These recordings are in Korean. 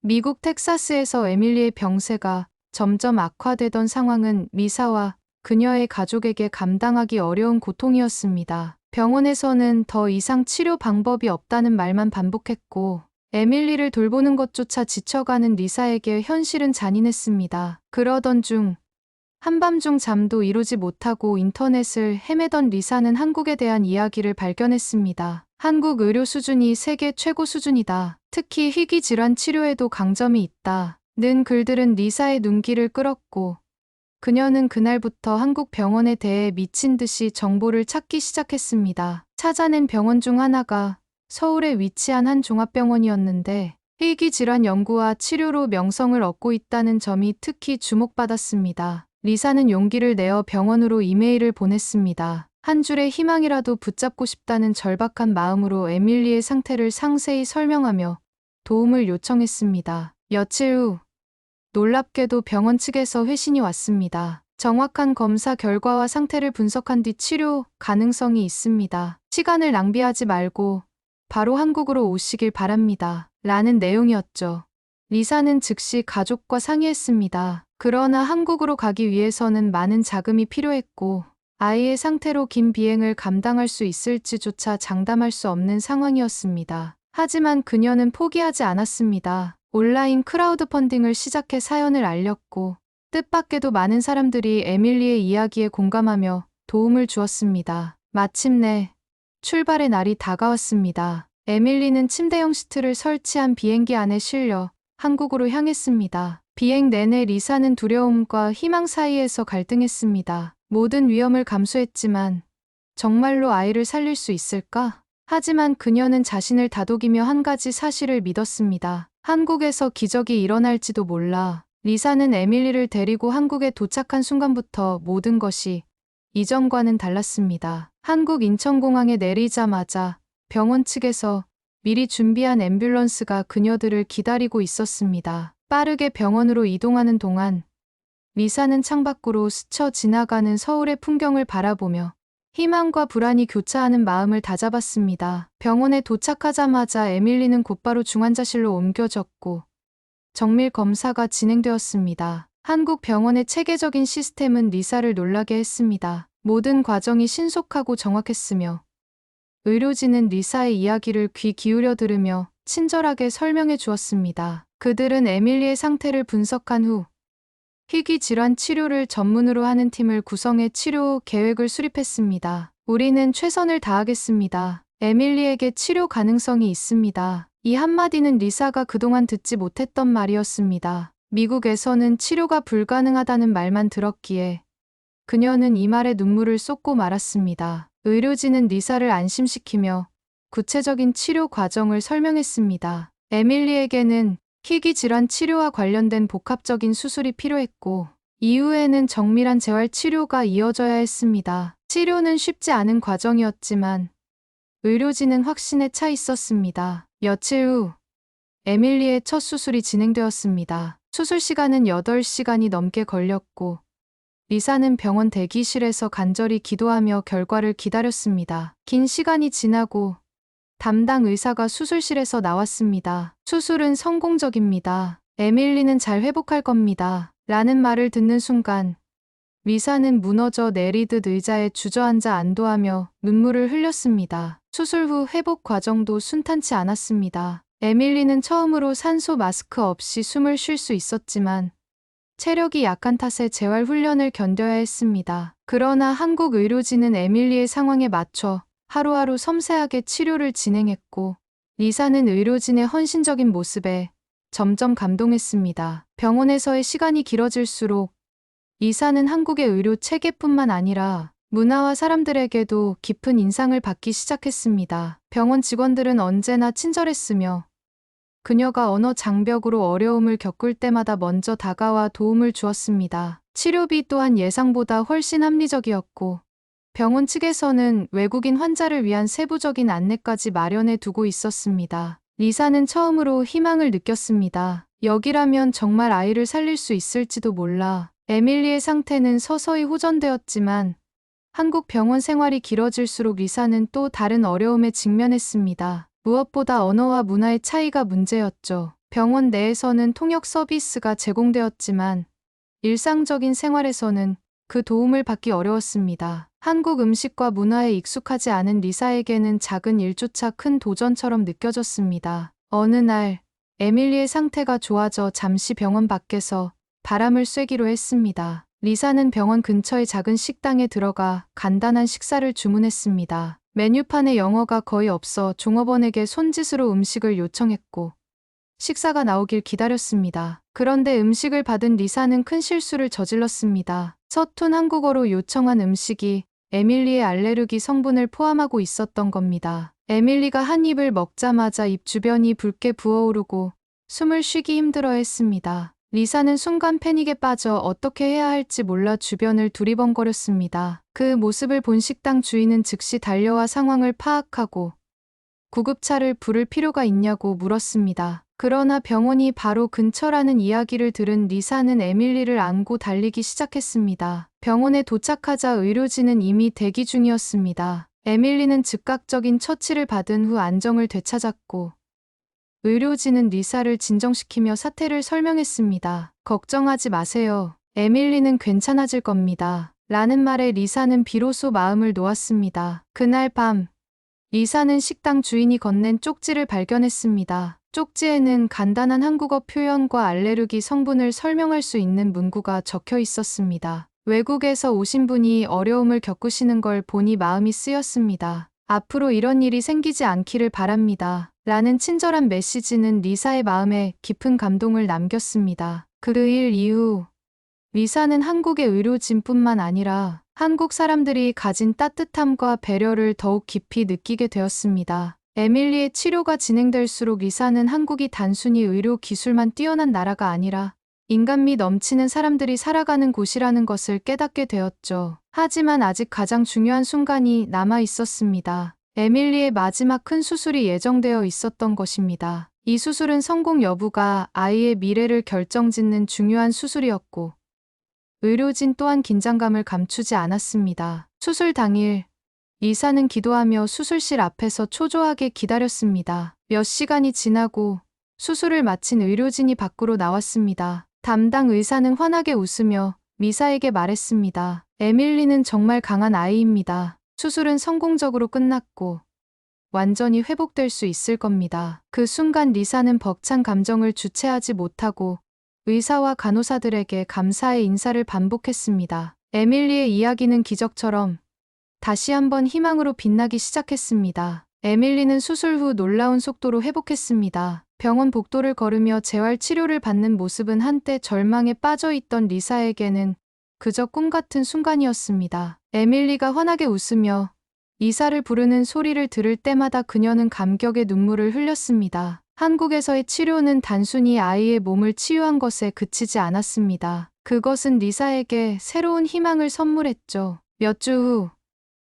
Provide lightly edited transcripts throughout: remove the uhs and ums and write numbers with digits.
미국 텍사스에서 에밀리의 병세가 점점 악화되던 상황은 리사와 그녀의 가족에게 감당하기 어려운 고통이었습니다. 병원에서는 더 이상 치료 방법이 없다는 말만 반복했고 에밀리를 돌보는 것조차 지쳐가는 리사에게 현실은 잔인했습니다. 그러던 중 한밤중 잠도 이루지 못하고 인터넷을 헤매던 리사는 한국에 대한 이야기를 발견했습니다. 한국 의료 수준이 세계 최고 수준이다. 특히 희귀질환 치료에도 강점이 있다. 는 글들은 리사의 눈길을 끌었고 그녀는 그날부터 한국 병원에 대해 미친 듯이 정보를 찾기 시작했습니다. 찾아낸 병원 중 하나가 서울에 위치한 한 종합병원이었는데 희귀질환 연구와 치료로 명성을 얻고 있다는 점이 특히 주목받았습니다. 리사는 용기를 내어 병원으로 이메일을 보냈습니다. 한 줄의 희망이라도 붙잡고 싶다는 절박한 마음으로 에밀리의 상태를 상세히 설명하며 도움을 요청했습니다. 며칠 후 놀랍게도 병원 측에서 회신이 왔습니다. 정확한 검사 결과와 상태를 분석한 뒤 치료 가능성이 있습니다. 시간을 낭비하지 말고 바로 한국으로 오시길 바랍니다. 라는 내용이었죠. 리사는 즉시 가족과 상의했습니다. 그러나 한국으로 가기 위해서는 많은 자금이 필요했고 아이의 상태로 긴 비행을 감당할 수 있을지조차 장담할 수 없는 상황이었습니다. 하지만 그녀는 포기하지 않았습니다. 온라인 크라우드 펀딩을 시작해 사연을 알렸고 뜻밖에도 많은 사람들이 에밀리의 이야기에 공감하며 도움을 주었습니다. 마침내 출발의 날이 다가왔습니다. 에밀리는 침대형 시트를 설치한 비행기 안에 실려 한국으로 향했습니다. 비행 내내 리사는 두려움과 희망 사이에서 갈등했습니다. 모든 위험을 감수했지만 정말로 아이를 살릴 수 있을까? 하지만 그녀는 자신을 다독이며 한 가지 사실을 믿었습니다. 한국에서 기적이 일어날지도 몰라. 리사는 에밀리를 데리고 한국에 도착한 순간부터 모든 것이 이전과는 달랐습니다. 한국 인천공항에 내리자마자 병원 측에서 미리 준비한 앰뷸런스가 그녀들을 기다리고 있었습니다. 빠르게 병원으로 이동하는 동안 리사는 창밖으로 스쳐 지나가는 서울의 풍경을 바라보며 희망과 불안이 교차하는 마음을 다잡았습니다. 병원에 도착하자마자 에밀리는 곧바로 중환자실로 옮겨졌고 정밀 검사가 진행되었습니다. 한국 병원의 체계적인 시스템은 리사를 놀라게 했습니다. 모든 과정이 신속하고 정확했으며 의료진은 리사의 이야기를 귀 기울여 들으며 친절하게 설명해 주었습니다. 그들은 에밀리의 상태를 분석한 후 희귀질환 치료를 전문으로 하는 팀을 구성해 치료 계획을 수립했습니다. 우리는 최선을 다하겠습니다. 에밀리에게 치료 가능성이 있습니다. 이 한마디는 리사가 그동안 듣지 못했던 말이었습니다. 미국에서는 치료가 불가능하다는 말만 들었기에 그녀는 이 말에 눈물을 쏟고 말았습니다. 의료진은 리사를 안심시키며 구체적인 치료 과정을 설명했습니다. 에밀리에게는 희귀질환 치료와 관련된 복합적인 수술이 필요했고 이후에는 정밀한 재활 치료가 이어져야 했습니다. 치료는 쉽지 않은 과정이었지만 의료진은 확신에 차 있었습니다. 며칠 후 에밀리의 첫 수술이 진행되었습니다. 수술 시간은 8시간이 넘게 걸렸고 리사는 병원 대기실에서 간절히 기도하며 결과를 기다렸습니다. 긴 시간이 지나고 담당 의사가 수술실에서 나왔습니다. 수술은 성공적입니다. 에밀리는 잘 회복할 겁니다. 라는 말을 듣는 순간 리사는 무너져 내리듯 의자에 주저앉아 안도하며 눈물을 흘렸습니다. 수술 후 회복 과정도 순탄치 않았습니다. 에밀리는 처음으로 산소 마스크 없이 숨을 쉴 수 있었지만 체력이 약한 탓에 재활 훈련을 견뎌야 했습니다. 그러나 한국 의료진은 에밀리의 상황에 맞춰 하루하루 섬세하게 치료를 진행했고 리사는 의료진의 헌신적인 모습에 점점 감동했습니다. 병원에서의 시간이 길어질수록 리사는 한국의 의료 체계뿐만 아니라 문화와 사람들에게도 깊은 인상을 받기 시작했습니다. 병원 직원들은 언제나 친절했으며 그녀가 언어 장벽으로 어려움을 겪을 때마다 먼저 다가와 도움을 주었습니다. 치료비 또한 예상보다 훨씬 합리적이었고 병원 측에서는 외국인 환자를 위한 세부적인 안내까지 마련해 두고 있었습니다. 리사는 처음으로 희망을 느꼈습니다. 여기라면 정말 아이를 살릴 수 있을지도 몰라. 에밀리의 상태는 서서히 호전되었지만 한국 병원 생활이 길어질수록 리사는 또 다른 어려움에 직면했습니다. 무엇보다 언어와 문화의 차이가 문제였죠. 병원 내에서는 통역 서비스가 제공되었지만 일상적인 생활에서는 그 도움을 받기 어려웠습니다. 한국 음식과 문화에 익숙하지 않은 리사에게는 작은 일조차 큰 도전처럼 느껴졌습니다. 어느 날 에밀리의 상태가 좋아져 잠시 병원 밖에서 바람을 쐬기로 했습니다. 리사는 병원 근처의 작은 식당에 들어가 간단한 식사를 주문했습니다. 메뉴판에 영어가 거의 없어 종업원에게 손짓으로 음식을 요청했고 식사가 나오길 기다렸습니다. 그런데 음식을 받은 리사는 큰 실수를 저질렀습니다. 서툰 한국어로 요청한 음식이 에밀리의 알레르기 성분을 포함하고 있었던 겁니다. 에밀리가 한 입을 먹자마자 입 주변이 붉게 부어오르고 숨을 쉬기 힘들어했습니다. 리사는 순간 패닉에 빠져 어떻게 해야 할지 몰라 주변을 두리번거렸습니다. 그 모습을 본 식당 주인은 즉시 달려와 상황을 파악하고 구급차를 부를 필요가 있냐고 물었습니다. 그러나 병원이 바로 근처라는 이야기를 들은 리사는 에밀리를 안고 달리기 시작했습니다. 병원에 도착하자 의료진은 이미 대기 중이었습니다. 에밀리는 즉각적인 처치를 받은 후 안정을 되찾았고 의료진은 리사를 진정시키며 사태를 설명했습니다. 걱정하지 마세요. 에밀리는 괜찮아질 겁니다. 라는 말에 리사는 비로소 마음을 놓았습니다. 그날 밤 리사는 식당 주인이 건넨 쪽지를 발견했습니다. 쪽지에는 간단한 한국어 표현과 알레르기 성분을 설명할 수 있는 문구가 적혀 있었습니다. 외국에서 오신 분이 어려움을 겪으시는 걸 보니 마음이 쓰였습니다. 앞으로 이런 일이 생기지 않기를 바랍니다. 라는 친절한 메시지는 리사의 마음에 깊은 감동을 남겼습니다. 그 일 이후 리사는 한국의 의료진뿐만 아니라 한국 사람들이 가진 따뜻함과 배려를 더욱 깊이 느끼게 되었습니다. 에밀리의 치료가 진행될수록 리사는 한국이 단순히 의료 기술만 뛰어난 나라가 아니라 인간미 넘치는 사람들이 살아가는 곳이라는 것을 깨닫게 되었죠. 하지만 아직 가장 중요한 순간이 남아 있었습니다. 에밀리의 마지막 큰 수술이 예정되어 있었던 것입니다. 이 수술은 성공 여부가 아이의 미래를 결정짓는 중요한 수술이었고 의료진 또한 긴장감을 감추지 않았습니다. 수술 당일 리사는 기도하며 수술실 앞에서 초조하게 기다렸습니다. 몇 시간이 지나고 수술을 마친 의료진이 밖으로 나왔습니다. 담당 의사는 환하게 웃으며 리사에게 말했습니다. 에밀리는 정말 강한 아이입니다. 수술은 성공적으로 끝났고 완전히 회복될 수 있을 겁니다. 그 순간 리사는 벅찬 감정을 주체하지 못하고 의사와 간호사들에게 감사의 인사를 반복했습니다. 에밀리의 이야기는 기적처럼 다시 한번 희망으로 빛나기 시작했습니다. 에밀리는 수술 후 놀라운 속도로 회복했습니다. 병원 복도를 걸으며 재활 치료를 받는 모습은 한때 절망에 빠져 있던 리사에게는 그저 꿈 같은 순간이었습니다. 에밀리가 환하게 웃으며 이사를 부르는 소리를 들을 때마다 그녀는 감격의 눈물을 흘렸습니다. 한국에서의 치료는 단순히 아이의 몸을 치유한 것에 그치지 않았습니다. 그것은 리사에게 새로운 희망을 선물했죠. 몇 주 후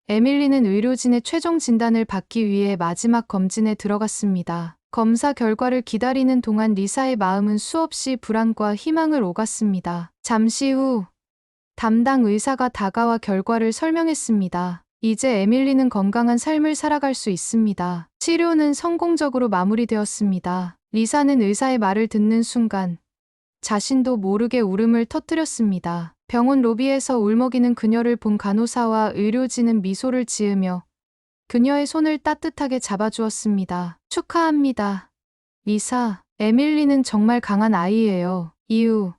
에밀리는 의료진의 최종 진단을 받기 위해 마지막 검진에 들어갔습니다. 검사 결과를 기다리는 동안 리사의 마음은 수없이 불안과 희망을 오갔습니다. 잠시 후 담당 의사가 다가와 결과를 설명했습니다. 이제 에밀리는 건강한 삶을 살아갈 수 있습니다. 치료는 성공적으로 마무리되었습니다. 리사는 의사의 말을 듣는 순간 자신도 모르게 울음을 터뜨렸습니다. 병원 로비에서 울먹이는 그녀를 본 간호사와 의료진은 미소를 지으며 그녀의 손을 따뜻하게 잡아주었습니다. 축하합니다. 리사, 에밀리는 정말 강한 아이예요. 이후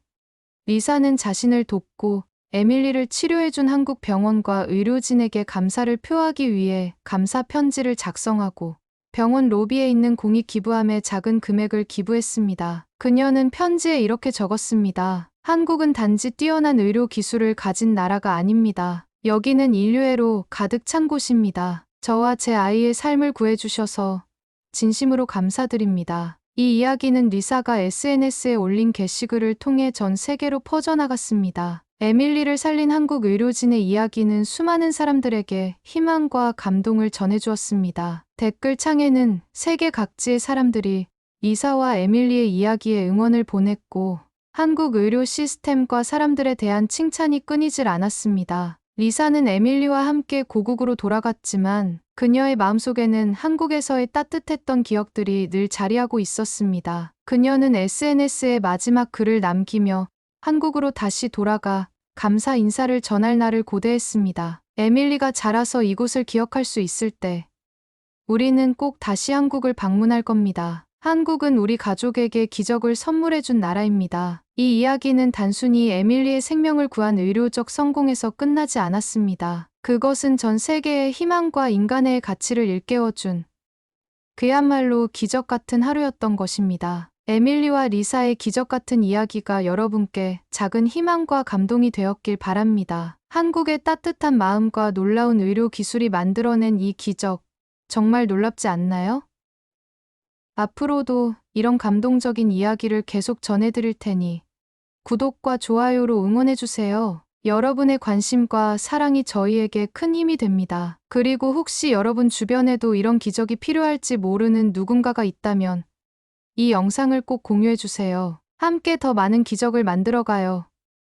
리사는 자신을 돕고 에밀리를 치료해준 한국 병원과 의료진에게 감사를 표하기 위해 감사 편지를 작성하고 병원 로비에 있는 공익 기부함에 작은 금액을 기부했습니다. 그녀는 편지에 이렇게 적었습니다. 한국은 단지 뛰어난 의료 기술을 가진 나라가 아닙니다. 여기는 인류애로 가득 찬 곳입니다. 저와 제 아이의 삶을 구해주셔서 진심으로 감사드립니다. 이 이야기는 리사가 SNS에 올린 게시글을 통해 전 세계로 퍼져나갔습니다. 에밀리를 살린 한국 의료진의 이야기는 수많은 사람들에게 희망과 감동을 전해주었습니다. 댓글창에는 세계 각지의 사람들이 리사와 에밀리의 이야기에 응원을 보냈고 한국 의료 시스템과 사람들에 대한 칭찬이 끊이질 않았습니다. 리사는 에밀리와 함께 고국으로 돌아갔지만 그녀의 마음속에는 한국에서의 따뜻했던 기억들이 늘 자리하고 있었습니다. 그녀는 SNS에 마지막 글을 남기며 한국으로 다시 돌아가 감사 인사를 전할 날을 고대했습니다. 에밀리가 자라서 이곳을 기억할 수 있을 때 우리는 꼭 다시 한국을 방문할 겁니다. 한국은 우리 가족에게 기적을 선물해준 나라입니다. 이 이야기는 단순히 에밀리의 생명을 구한 의료적 성공에서 끝나지 않았습니다. 그것은 전 세계의 희망과 인간의 가치를 일깨워준 그야말로 기적 같은 하루였던 것입니다. 에밀리와 리사의 기적 같은 이야기가 여러분께 작은 희망과 감동이 되었길 바랍니다. 한국의 따뜻한 마음과 놀라운 의료 기술이 만들어낸 이 기적, 정말 놀랍지 않나요? 앞으로도 이런 감동적인 이야기를 계속 전해드릴 테니 구독과 좋아요로 응원해주세요. 여러분의 관심과 사랑이 저희에게 큰 힘이 됩니다. 그리고 혹시 여러분 주변에도 이런 기적이 필요할지 모르는 누군가가 있다면 이 영상을 꼭 공유해주세요. 함께 더 많은 기적을 만들어가요.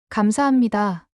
감사합니다.